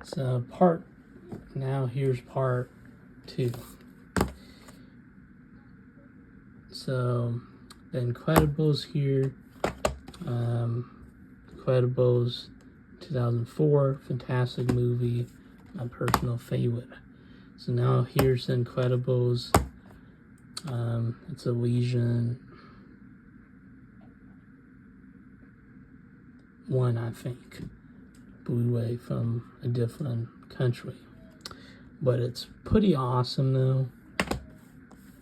So now here's part 2. So the Incredibles here, Incredibles 2004, fantastic movie, my personal favorite. So now here's the Incredibles. It's a Legion 1, I think, Blu-ray from a different country. But it's pretty awesome though.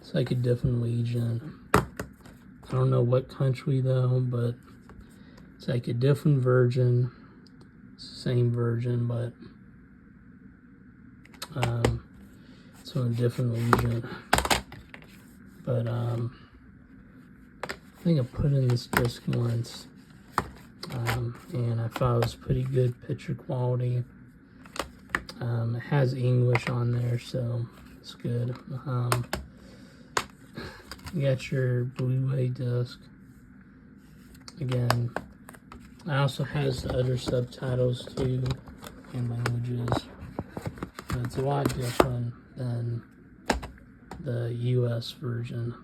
It's like a different Legion. I don't know what country though, but it's like a different version. It's the same version, but it's on a different Legion. But I think I put in this disc once, and I thought it was pretty good picture quality. It has English on there, so it's good. You got your Blu-ray disc. Again, it also has the other subtitles too, and languages. But it's a lot different than the US version.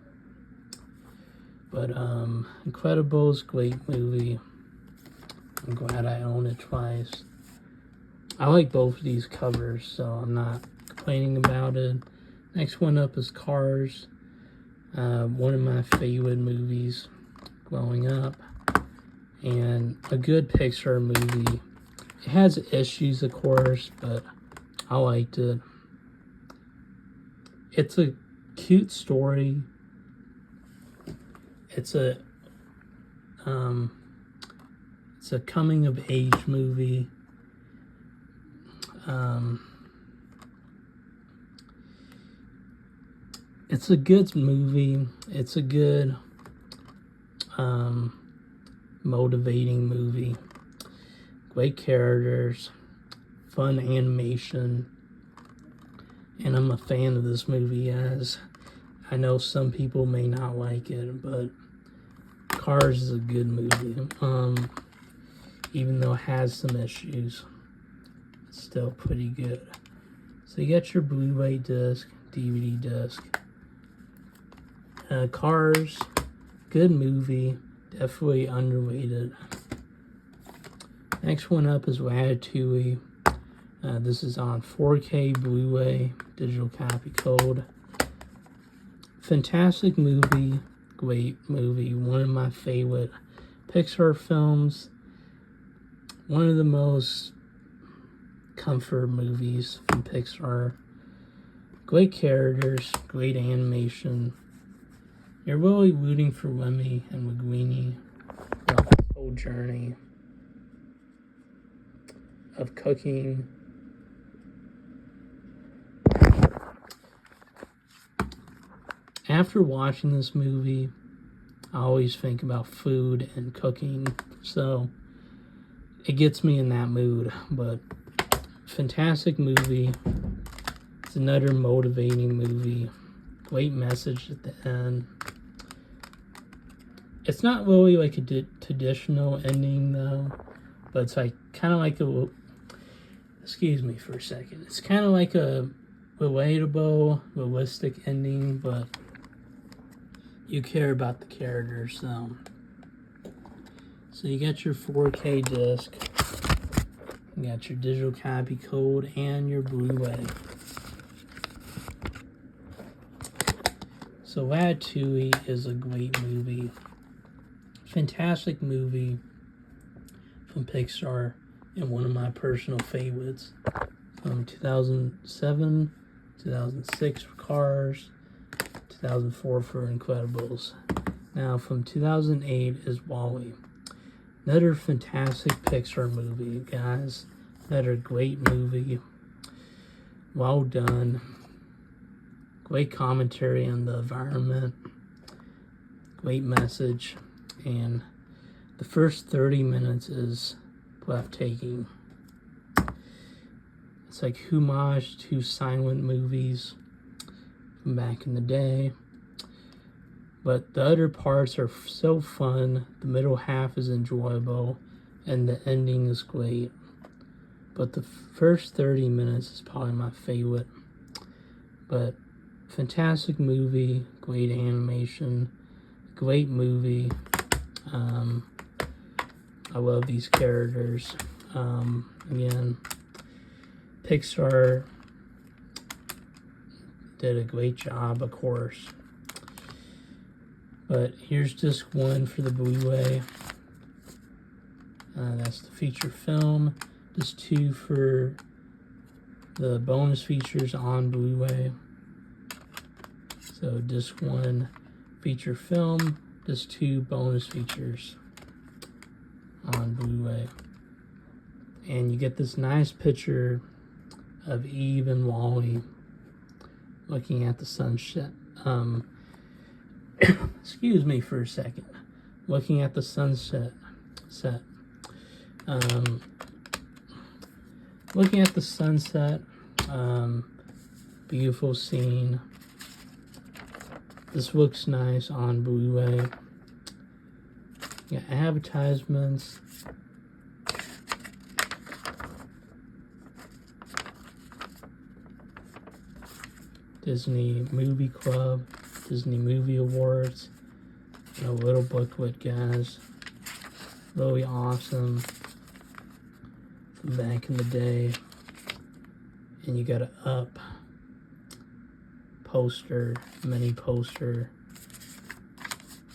But Incredibles, great movie. I'm glad I own it twice. I like both of these covers, so I'm not complaining about it. Next one up is Cars. One of my favorite movies growing up. And a good Pixar movie. It has issues, of course, but I liked it. It's a cute story. It's a coming of age movie. It's a good movie. It's a good motivating movie. Great characters, fun animation, and I'm a fan of this movie, as I know some people may not like it, but Cars is a good movie. Even though it has some issues, it's still pretty good. So you got your Blu-ray disc, DVD disc. Cars, good movie, definitely underrated. Next one up is Ratatouille. This is on 4K Blu-ray, digital copy code. Fantastic movie, great movie, one of my favorite Pixar films. One of the most comfort movies from Pixar. Great characters, great animation. You're really rooting for Remy and Linguini throughout this whole journey of cooking. After watching this movie, I always think about food and cooking, so it gets me in that mood. But fantastic movie. It's another motivating movie. Great message at the end. It's not really like a traditional ending though, but it's like kind of like a, excuse me for a second, it's kind of like a relatable, realistic ending, but you care about the characters. So you got your 4K disc, you got your digital copy code, and your Blu-ray. So Ratatouille is a great movie. Fantastic movie from Pixar, and one of my personal favorites from 2007, 2006 for Cars, 2004 for Incredibles. Now from 2008 is WALL-E. Another fantastic Pixar movie, guys. Another great movie. Well done. Great commentary on the environment. Great message. And the first 30 minutes is breathtaking. It's like homage to silent movies from back in the day. But the other parts are so fun. The middle half is enjoyable. And the ending is great. but the first 30 minutes is probably my favorite. But fantastic movie, great animation, great movie. I love these characters. Again, Pixar did a great job, of course. But here's disc 1 for the Blu-ray. That's the feature film. Disc 2 for the bonus features on Blu-ray. So disc 1 feature film, disc 2 bonus features on Blu-ray. And you get this nice picture of Eve and Wally looking at the sunset. Excuse me for a second. Looking at the sunset. Looking at the sunset. Beautiful scene. This looks nice on Blu-ray. Yeah, advertisements. Disney Movie Club, Disney Movie Awards, a little booklet, guys. Really awesome. From back in the day. And you got an Up poster, mini poster,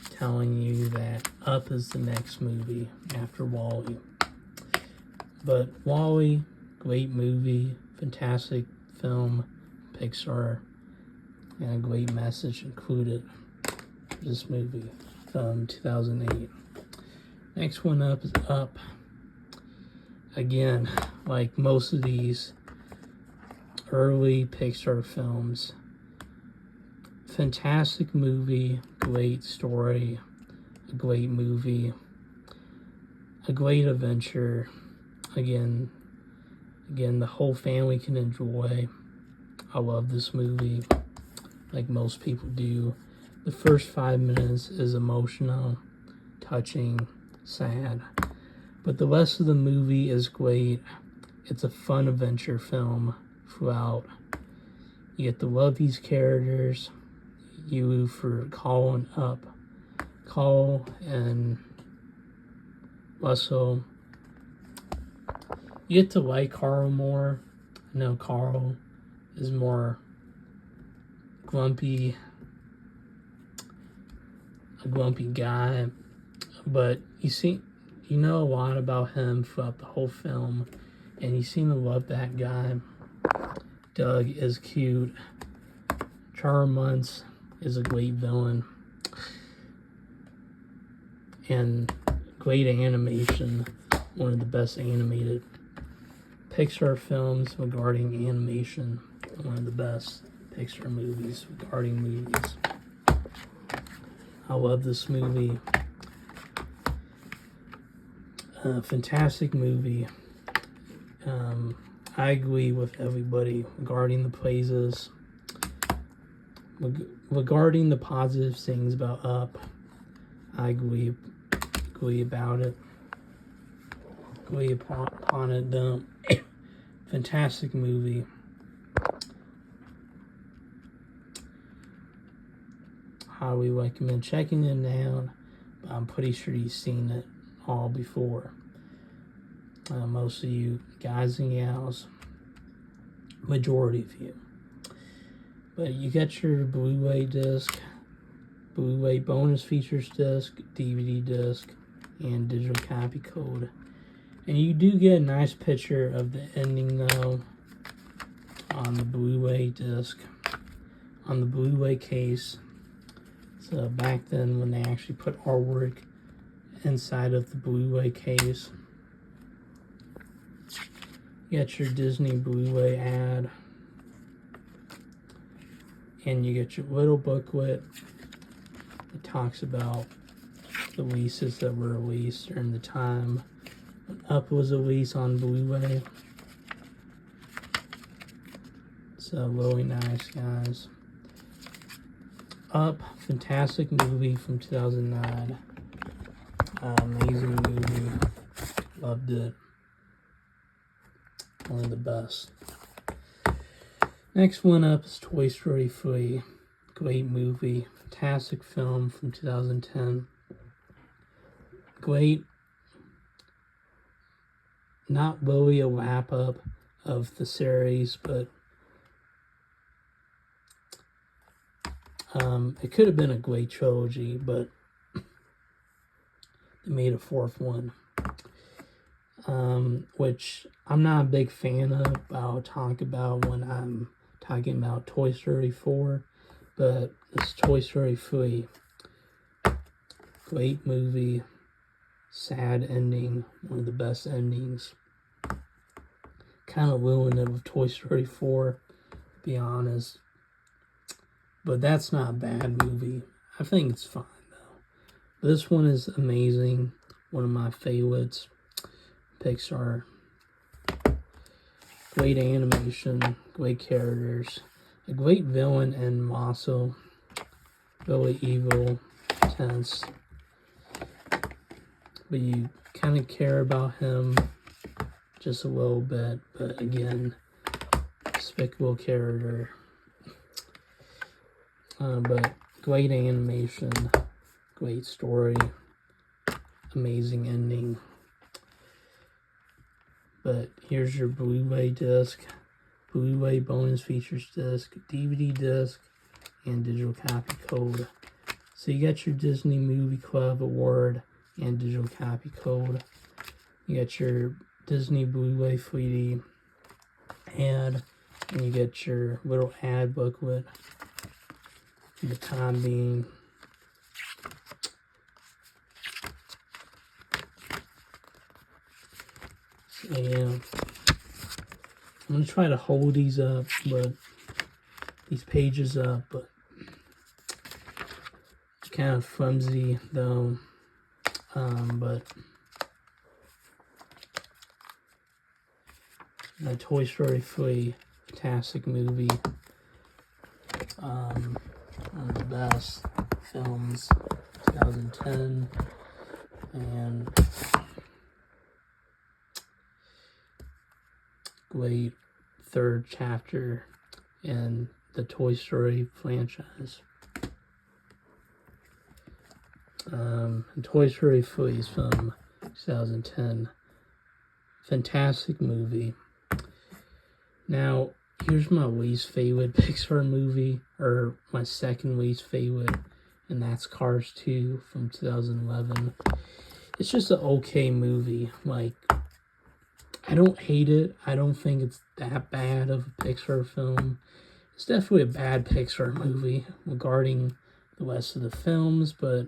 telling you that Up is the next movie after WALL-E. But WALL-E, great movie, fantastic film, Pixar, and a great message included for this movie from 2008. Next one up is Up. Again, like most of these early Pixar films, fantastic movie, great story, a great movie, a great adventure. Again, the whole family can enjoy. I love this movie, like most people do. The first 5 minutes is emotional, touching, sad, but the rest of the movie is great. It's a fun adventure film throughout. You get to love these characters. You for Call and Up. Call and Russell. You get to like Carl more. I know Carl is more grumpy, a grumpy guy, but you know a lot about him throughout the whole film, and you seem to love that guy. Doug is cute. Charmuntz is a great villain, and great animation, one of the best animated Pixar films regarding animation, one of the best Pixar movies regarding movies. I love this movie. Fantastic movie. I agree with everybody regarding the praises, regarding the positive things about Up. I agree about it. Agree upon it. Fantastic movie. Highly recommend checking it out. I'm pretty sure you've seen it all before. Most of you guys and gals, majority of you. But you get your Blu-ray disc, Blu-ray bonus features disc, DVD disc, and digital copy code. And you do get a nice picture of the ending though on the Blu-ray disc, on the Blu-ray case. So back then when they actually put artwork inside of the Blu-ray case. You get your Disney Blu-ray ad. And you get your little booklet that talks about the releases that were released during the time when Up was released on Blu-ray. So really nice, guys. Up, fantastic movie from 2009. Amazing movie. Loved it. one of the best. Next one up is Toy Story 3. Great movie, fantastic film from 2010. Great, not really a wrap up of the series, but it could have been a great trilogy, but they made a fourth one, which I'm not a big fan of, but I'll talk about when I'm talking about Toy Story 4, but it's Toy Story 3. Great movie, sad ending, one of the best endings. Kind of ruined it with Toy Story 4, to be honest. But that's not a bad movie. I think it's fine, though. This one is amazing. One of my favorites. Pixar. Great animation. Great characters. A great villain in Maso. Really evil. Intense. But you kind of care about him just a little bit. But again, despicable character. But great animation, great story, amazing ending. But here's your Blu-ray disc, Blu-ray bonus features disc, DVD disc, and digital copy code. So you got your Disney Movie Club award and digital copy code. You got your Disney Blu-ray 3D ad, and you get your little ad booklet. The time being, so yeah, I'm gonna try to hold these up, but these pages up, but it's kind of flimsy though. But the Toy Story 3, fantastic movie. One of the best films, 2010, and great third chapter in the Toy Story franchise. And Toy Story 3 is from 2010. Fantastic movie. Now, here's my least favorite Pixar movie, or my second least favorite, and that's Cars 2 from 2011. It's just an okay movie. Like, I don't hate it. I don't think it's that bad of a Pixar film. It's definitely a bad Pixar movie regarding the rest of the films, but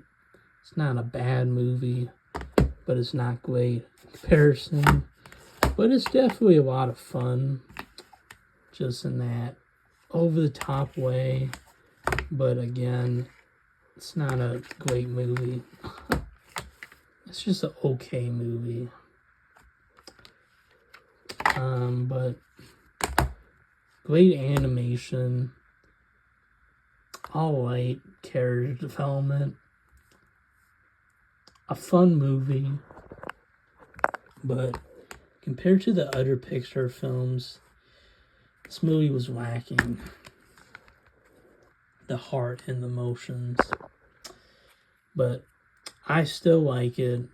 it's not a bad movie, but it's not great in comparison. But it's definitely a lot of fun, just in that over-the-top way. But again, it's not a great movie. It's just an okay movie. But great animation, all right character development, a fun movie, but compared to the other Pixar films, this movie was lacking the heart and the emotions. But I still like it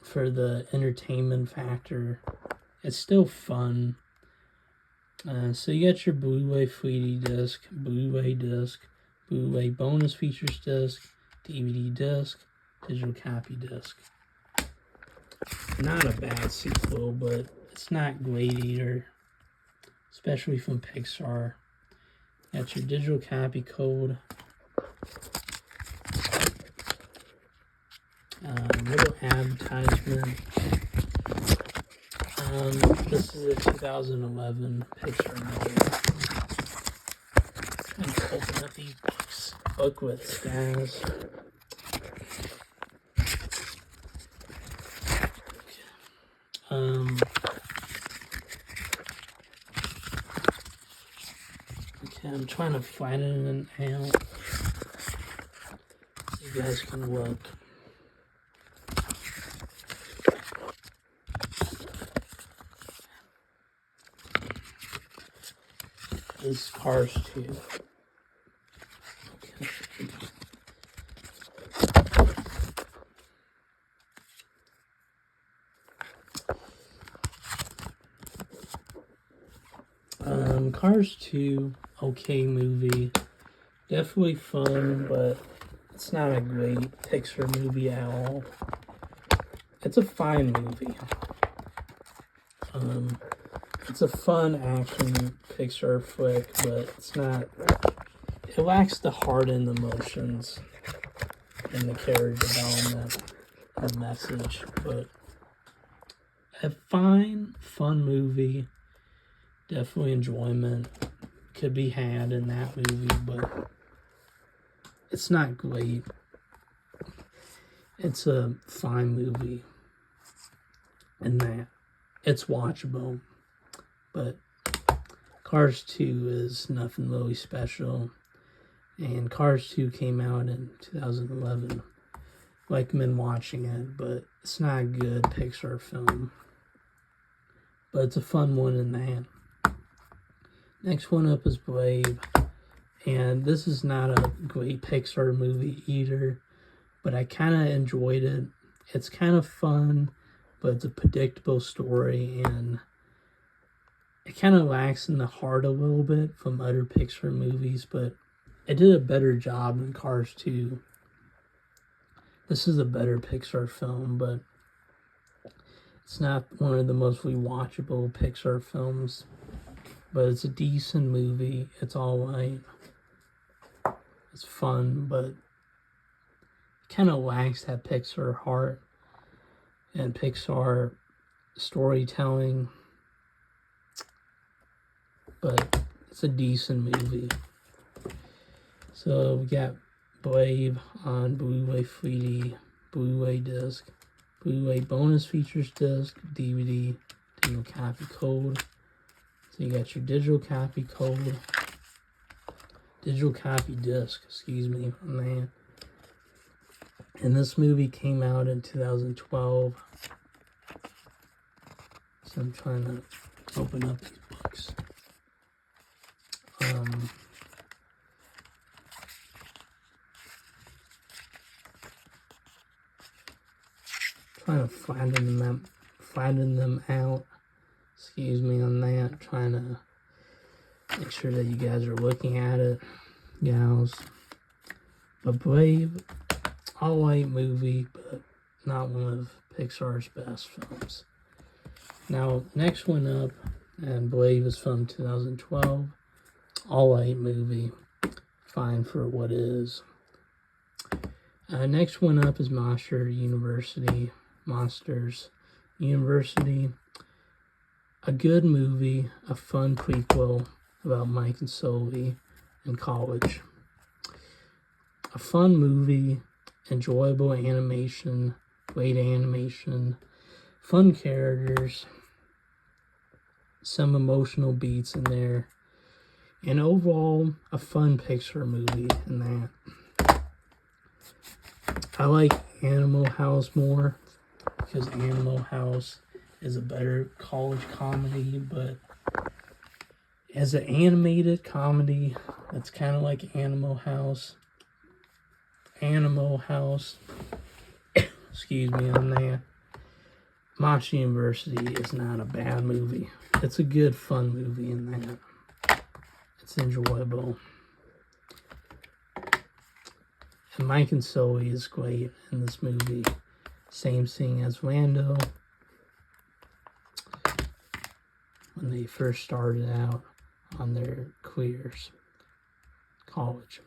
for the entertainment factor. It's still fun. So you got your Blu-ray 3D disc, Blu-ray disc, Blu-ray bonus features disc, DVD disc, digital copy disc. Not a bad sequel, but it's not great either, especially from Pixar. Got your digital copy code. Little advertisement. This is a 2011 Pixar movie. I'm trying to open up these booklets, guys. Okay, I'm trying to flatten it out so you guys can look. is Cars 2. Okay. Cars 2, okay movie. Definitely fun, but it's not a great Pixar movie at all. It's a fine movie. It's a fun action Pixar flick, but it's not. It lacks the heart and the emotions and the character development and message. But a fine, fun movie. Definitely enjoyment could be had in that movie, but it's not great. It's a fine movie in that it's watchable, but Cars 2 is nothing really special, and Cars 2 came out in 2011. Recommend watching it, but it's not a good Pixar film, but it's a fun one in that. Next one up is Brave, and this is not a great Pixar movie either, but I kind of enjoyed it. It's kind of fun, but it's a predictable story, and it kind of lacks in the heart a little bit from other Pixar movies, but it did a better job than Cars 2. This is a better Pixar film, but it's not one of the most rewatchable Pixar films. But it's a decent movie. It's alright. It's fun, but it kind of lacks that Pixar heart and Pixar storytelling. But it's a decent movie. So we got Brave on Blu-ray 3D, Blu-ray disc, Blu-ray bonus features disc, DVD, digital copy code. So you got your digital copy code, digital copy disc, excuse me, on that. And this movie came out in 2012. So I'm trying to open up these books. Trying to flatten them out. Excuse me on that. Trying to make sure that you guys are looking at it, gals. But Brave, alright movie, but not one of Pixar's best films. Now, next one up, and Brave is from 2012. Alright movie, fine for what it is. Next one up is Monsters University. A good movie, a fun prequel about Mike and Sully in college. A fun movie, enjoyable animation, great animation, fun characters, some emotional beats in there, and overall, a fun Pixar movie in that. I like Animal House more, because Animal House is a better college comedy, but as an animated comedy, that's kind of like Animal House. Excuse me on that. Monsters University is not a bad movie. It's a good, fun movie in that. It's enjoyable. And Mike and Sully is great in this movie. Same thing as Lando. When they first started out on their careers. College.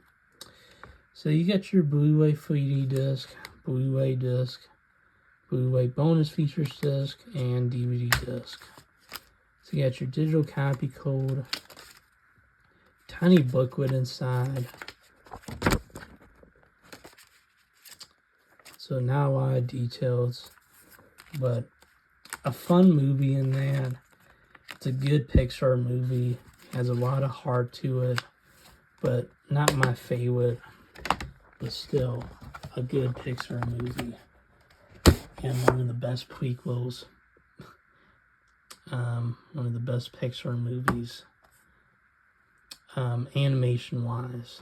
So you got your Blu-ray 3D disc, Blu-ray disc, Blu-ray bonus features disc, and DVD disc. So you got your digital copy code, tiny booklet inside. So not a lot of details, but a fun movie in that. It's a good Pixar movie, has a lot of heart to it, but not my favorite, but still a good Pixar movie. And one of the best prequels, one of the best Pixar movies. animation-wise.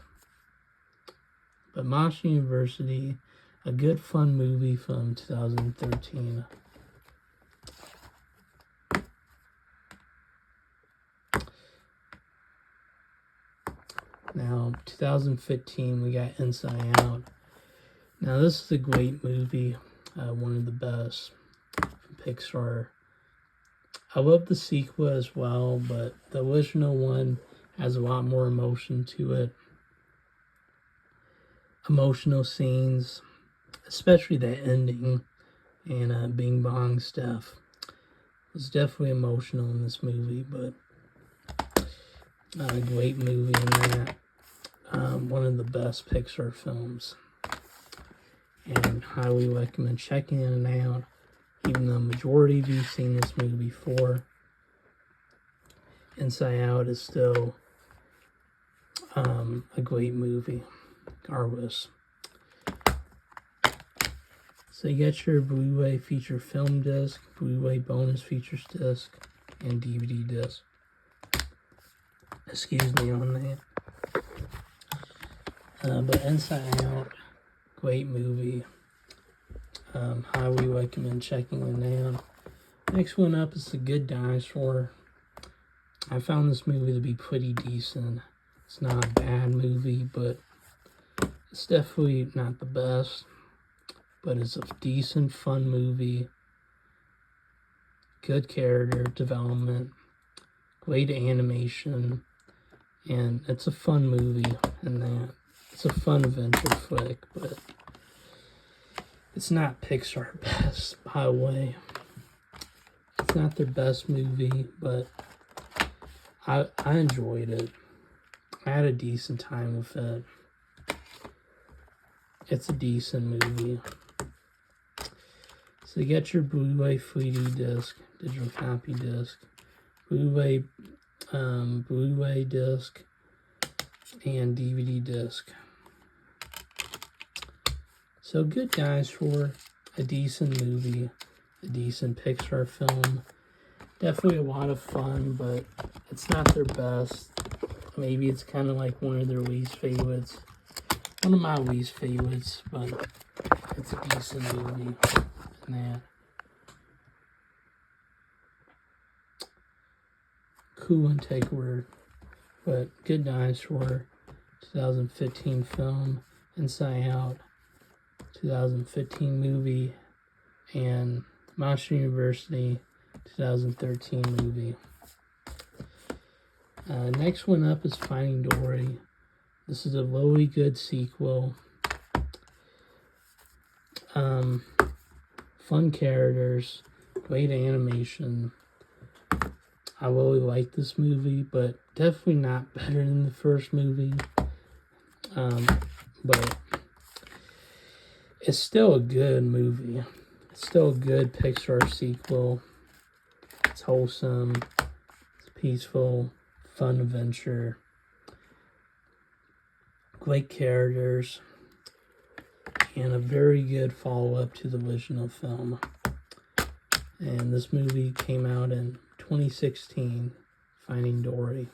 But Monster University, a good fun movie from 2013. Now, 2015, we got Inside Out. Now, this is a great movie, one of the best from Pixar. I love the sequel as well, but the original one has a lot more emotion to it. Emotional scenes, especially the ending and Bing Bong stuff. It was definitely emotional in this movie, but a great movie in that. One of the best Pixar films. And highly recommend checking it out. Even though the majority of you have seen this movie before, Inside Out is still a great movie, regardless. So you get your Blu-ray feature film disc, Blu-ray bonus features disc, and DVD disc. Excuse me on that. But Inside Out, great movie. Highly recommend checking it out. Next one up is The Good Dinosaur. I found this movie to be pretty decent. It's not a bad movie, but it's definitely not the best. But it's a decent, fun movie. Good character development. Great animation. And it's a fun movie in that. It's a fun adventure flick, but it's not Pixar best, by the way. It's not their best movie, but I enjoyed it. I had a decent time with it. It's a decent movie. So you get your Blu-ray 3D disc, digital copy disc, Blu-ray disc, and DVD disc. So Good Dinosaur, a decent movie, a decent Pixar film. Definitely a lot of fun, but it's not their best. Maybe it's kind of like one of their least favorites. One of my least favorites, but it's a decent movie. Yeah. Cool and take a word. But Good Dinosaur, 2015 film, Inside Out, 2015 movie, and Monster University, 2013 movie. Next one up is Finding Dory. This is a really good sequel. Fun characters, great animation. I really like this movie, but definitely not better than the first movie. But it's still a good movie. It's still a good Pixar sequel. It's wholesome. It's peaceful, fun adventure. Great characters. And a very good follow-up to the original film. And this movie came out in 2016, Finding Dory.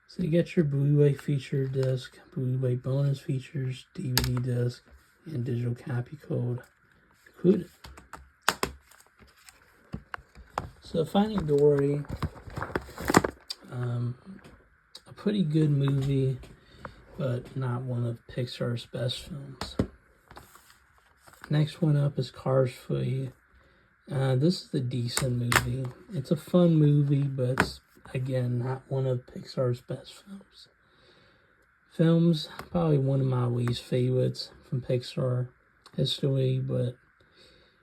So you get your Blu-ray feature disc, Blu-ray bonus features, DVD disc, and digital copy code included. So Finding Dory, a pretty good movie, but not one of Pixar's best films. Next one up is Cars 3. This is a decent movie. It's a fun movie, but it's, again, not one of Pixar's best films. Probably one of my least favorites from Pixar history, but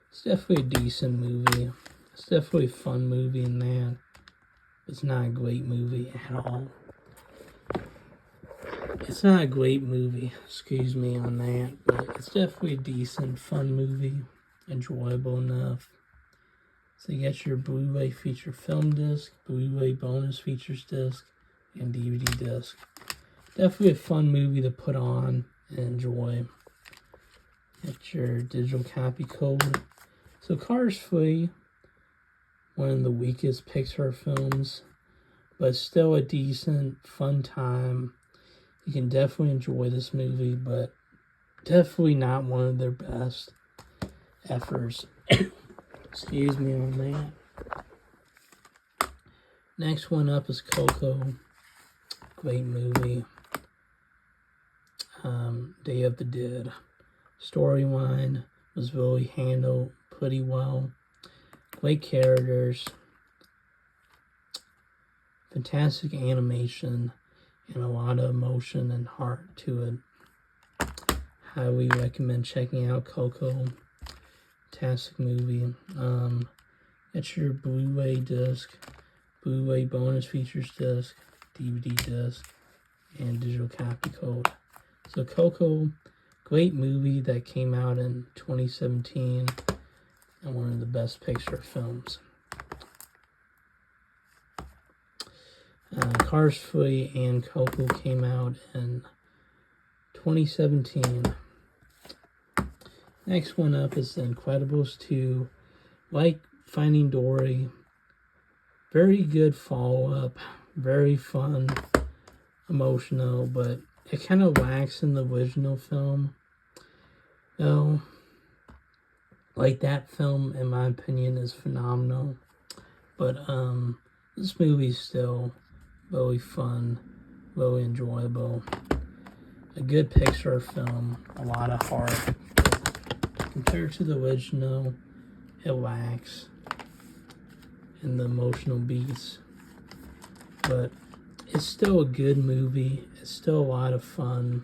it's definitely a decent movie. It's definitely a fun movie in that. It's not a great movie at all. It's not a great movie, excuse me on that, but it's definitely a decent, fun movie, enjoyable enough. So you get your Blu-ray feature film disc, Blu-ray bonus features disc, and DVD disc. Definitely a fun movie to put on and enjoy. Get your digital copy code. So Cars 3, one of the weakest Pixar films, but still a decent, fun time. You can definitely enjoy this movie, but definitely not one of their best efforts. Excuse me on that. Next one up is Coco. Great movie. Day of the Dead. Storyline was really handled pretty well. Great characters. Fantastic animation. And a lot of emotion and heart to it. Highly recommend checking out Coco. Fantastic movie. Get your Blu-ray disc, Blu-ray bonus features disc, DVD disc, and digital copy code. So Coco, great movie that came out in 2017 and one of the best Pixar films. Cars 3 and Coco came out in 2017. Next one up is The Incredibles 2. Like Finding Dory. Very good follow-up. Very fun. Emotional, but it kind of lacks in the original film. Though, like that film, in my opinion, is phenomenal. But this movie's still really fun, really enjoyable. A good Pixar film, a lot of heart. Compared to the original, it lacks in the emotional beats. But it's still a good movie. It's still a lot of fun.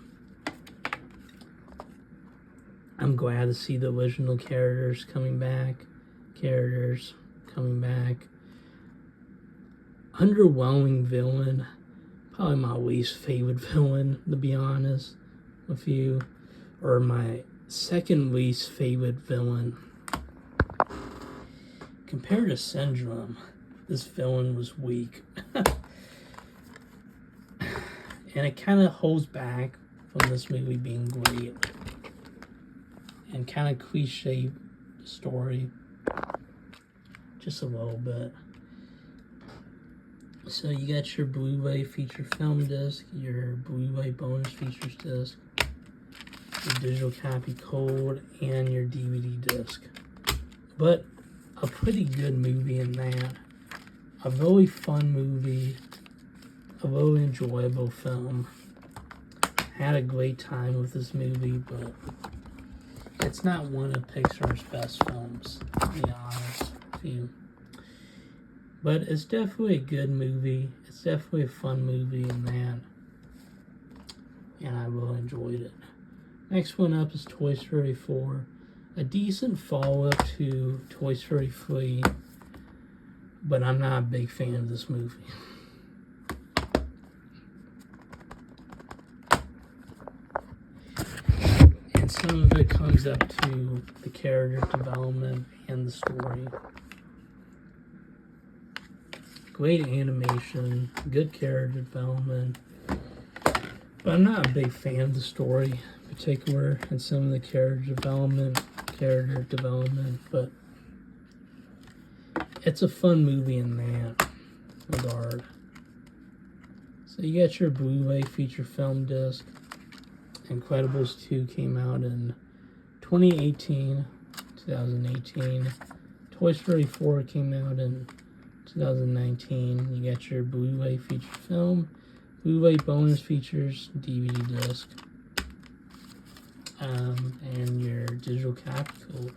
I'm glad to see the original characters coming back. Underwhelming villain. Probably my least favorite villain, to be honest with you. Or my second least favorite villain. Compared to Syndrome, this villain was weak. And it kind of holds back from this movie being great. And kind of cliche story. Just a little bit. So you got your Blu-ray feature film disc, your Blu-ray bonus features disc, your digital copy code, and your DVD disc. But a pretty good movie in that. A really fun movie. A really enjoyable film. Had a great time with this movie, but it's not one of Pixar's best films, to be honest with you. But it's definitely a good movie. It's definitely a fun movie in that. And I really enjoyed it. Next one up is Toy Story 4. A decent follow-up to Toy Story 3. But I'm not a big fan of this movie. And some of it comes up to the character development and the story. Great animation, good character development. But I'm not a big fan of the story in particular and some of the character development, but it's a fun movie in that regard. So you got your Blu-ray feature film disc. Incredibles 2 came out in 2018. Toy Story 4 came out in 2019. You got your Blu-ray feature film, Blu-ray bonus features, DVD disc, and your digital copy code.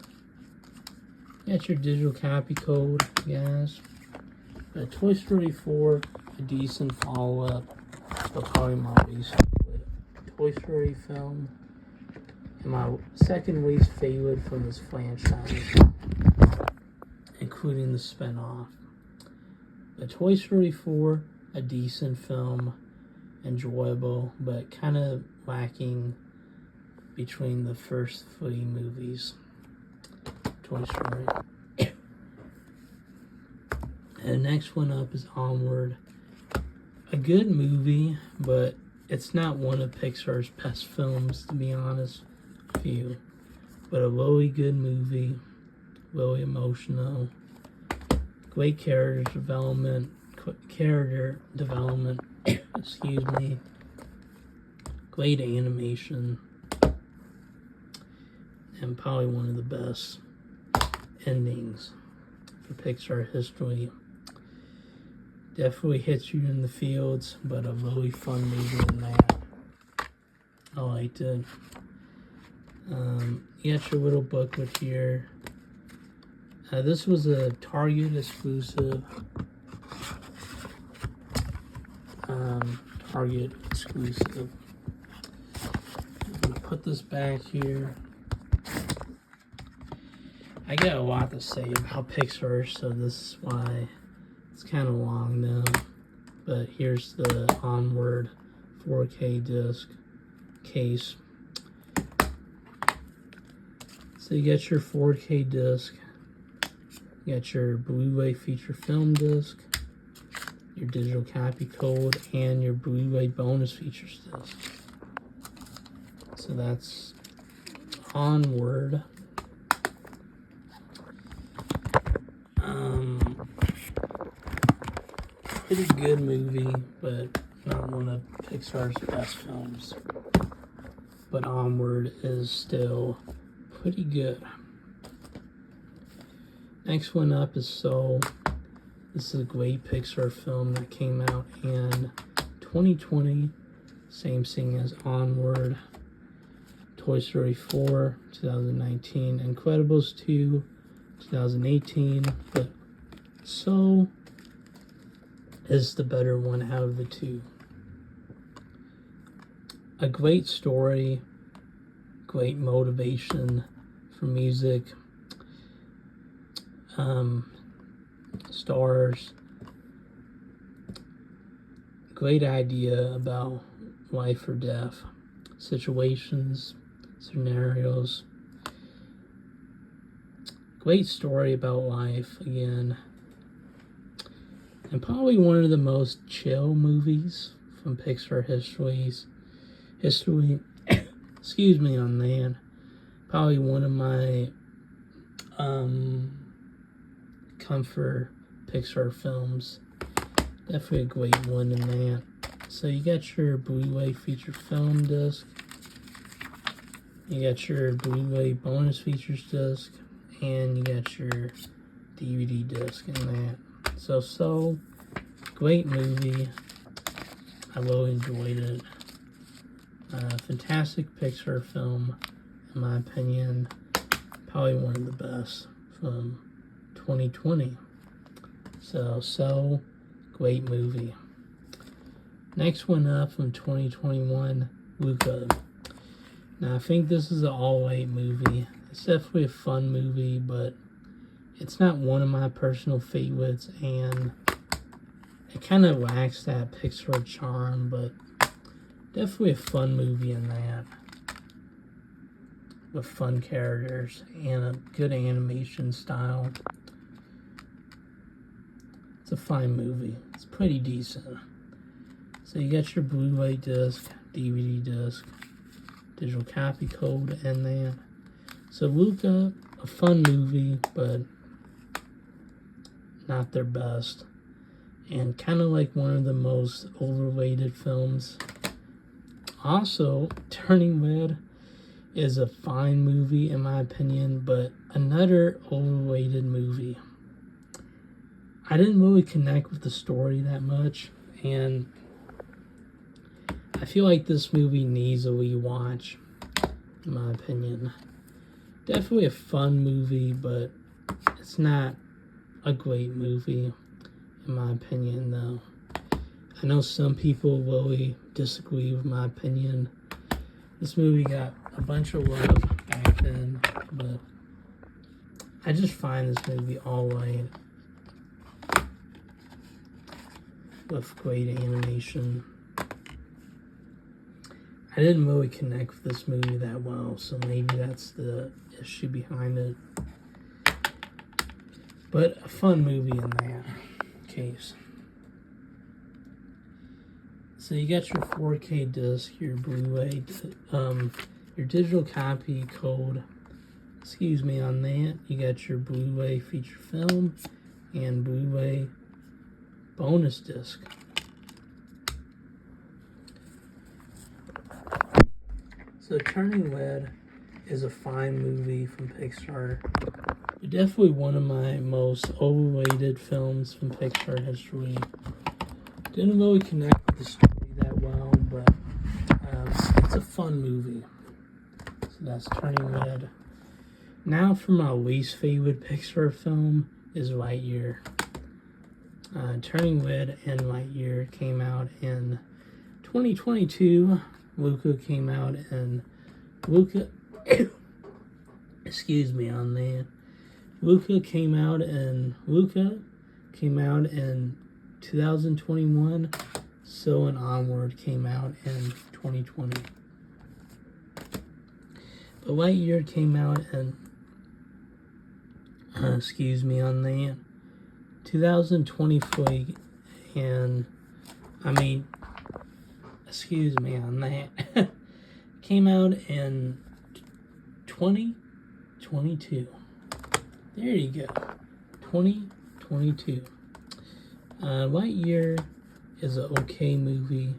You got your digital copy code, guys. But Toy Story 4, a decent follow-up, but probably my least favorite Toy Story film, and my second least favorite from this franchise, including the spinoff. But Toy Story 4, a decent film, enjoyable, but kind of lacking between the first 3 movies. Toy Story. And the next one up is Onward. A good movie, but it's not one of Pixar's best films, to be honest with you. But a really good movie, really emotional. Great character development, character development, excuse me, great animation, and probably one of the best endings for Pixar history. Definitely hits you in the fields, but a really fun movie in that. I liked it. You got your little booklet here. This was a Target exclusive. Target exclusive. I'm gonna put this back here. I got a lot to say about Pixar, so this is why it's kind of long now. But here's the Onward 4K disc case. So you got your 4K disc, you got your Blu-ray feature film disc, your digital copy code, and your Blu-ray bonus features disc. So that's Onward. Pretty good movie, but not one of Pixar's best films. But Onward is still pretty good. Next one up is Soul. This is a great Pixar film that came out in 2020. Same thing as Onward. Toy Story 4, 2019. Incredibles 2, 2018. But Soul is the better one out of the two. A great story, great motivation for music, stars, great idea about life or death, situations, scenarios, great story about life again, and probably one of the most chill movies from Pixar history, excuse me on that. Probably one of my comfort Pixar films. Definitely a great one in that. So you got your Blu-ray feature film disc, you got your Blu-ray bonus features disc, and you got your DVD disc in that. So great movie. I really enjoyed it. Fantastic Pixar film, in my opinion. Probably one of the best from 2020. So great movie. Next one up from 2021, Luca. Now I think this is an all-white movie. It's definitely a fun movie, but it's not one of my personal favorites, and it kind of lacks that Pixar charm, but definitely a fun movie in that. With fun characters and a good animation style. It's a fine movie. It's pretty decent. So you got your Blu-ray disc, DVD disc, digital copy code in there. So Luca, a fun movie, but not their best. And kind of like one of the most overrated films. Also, Turning Red is a fine movie in my opinion, but another overrated movie. I didn't really connect with the story that much, and I feel like this movie needs a rewatch, in my opinion. Definitely a fun movie, but it's not a great movie, in my opinion, though. I know some people really disagree with my opinion. This movie got a bunch of love back then, but I just find this movie all right. With great animation. I didn't really connect with this movie that well, so maybe that's the issue behind it. But a fun movie in that case. So you got your 4K disc, your Blu-ray, your digital copy code, excuse me on that. You got your Blu-ray feature film and Blu-ray bonus disc. So Turning Red is a fine movie from Pixar. Definitely one of my most overrated films from Pixar history. Didn't really connect with the story that well, but it's a fun movie. So that's Turning Red. Now for my least favorite Pixar film is Lightyear. Turning Red and Lightyear came out in 2022. Luca came out in excuse me on that. Luca came out in 2021. So and Onward came out in 2020. But Lightyear came out in 2023, and came out in 2022. There you go, 2022. Lightyear is an okay movie,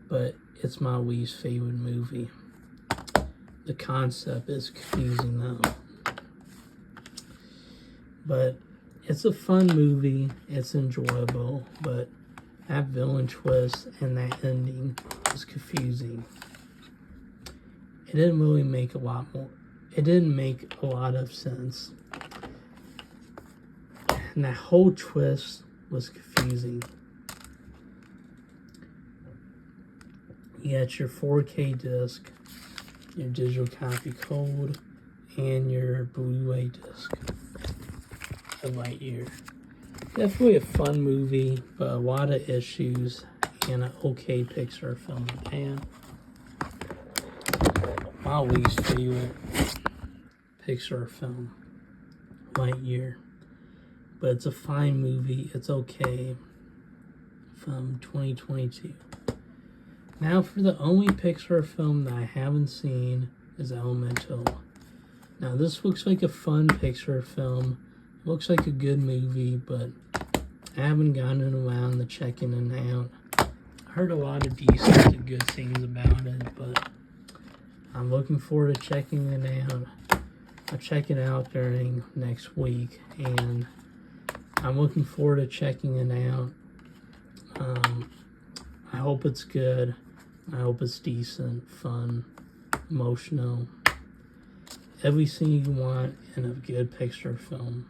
but it's my least favorite movie. The concept is confusing though. But it's a fun movie, it's enjoyable, but that villain twist and that ending is confusing. It didn't really make a lot of sense. And that whole twist was confusing. You got your 4K disc, your digital copy code, and your Blu-ray disc of Lightyear. Definitely a fun movie, but a lot of issues, and an okay Pixar film. And my least favorite Pixar film, Lightyear. But it's a fine movie, it's okay, from 2022. Now for the only Pixar film that I haven't seen is Elemental. Now this looks like a fun Pixar film. Looks like a good movie, but I haven't gotten around to checking it out. I heard a lot of decent and good things about it, but I'm looking forward to checking it out. I'll check it out during next week, and I'm looking forward to checking it out. I hope it's good. I hope it's decent, fun, emotional. Everything you want in a good Pixar film.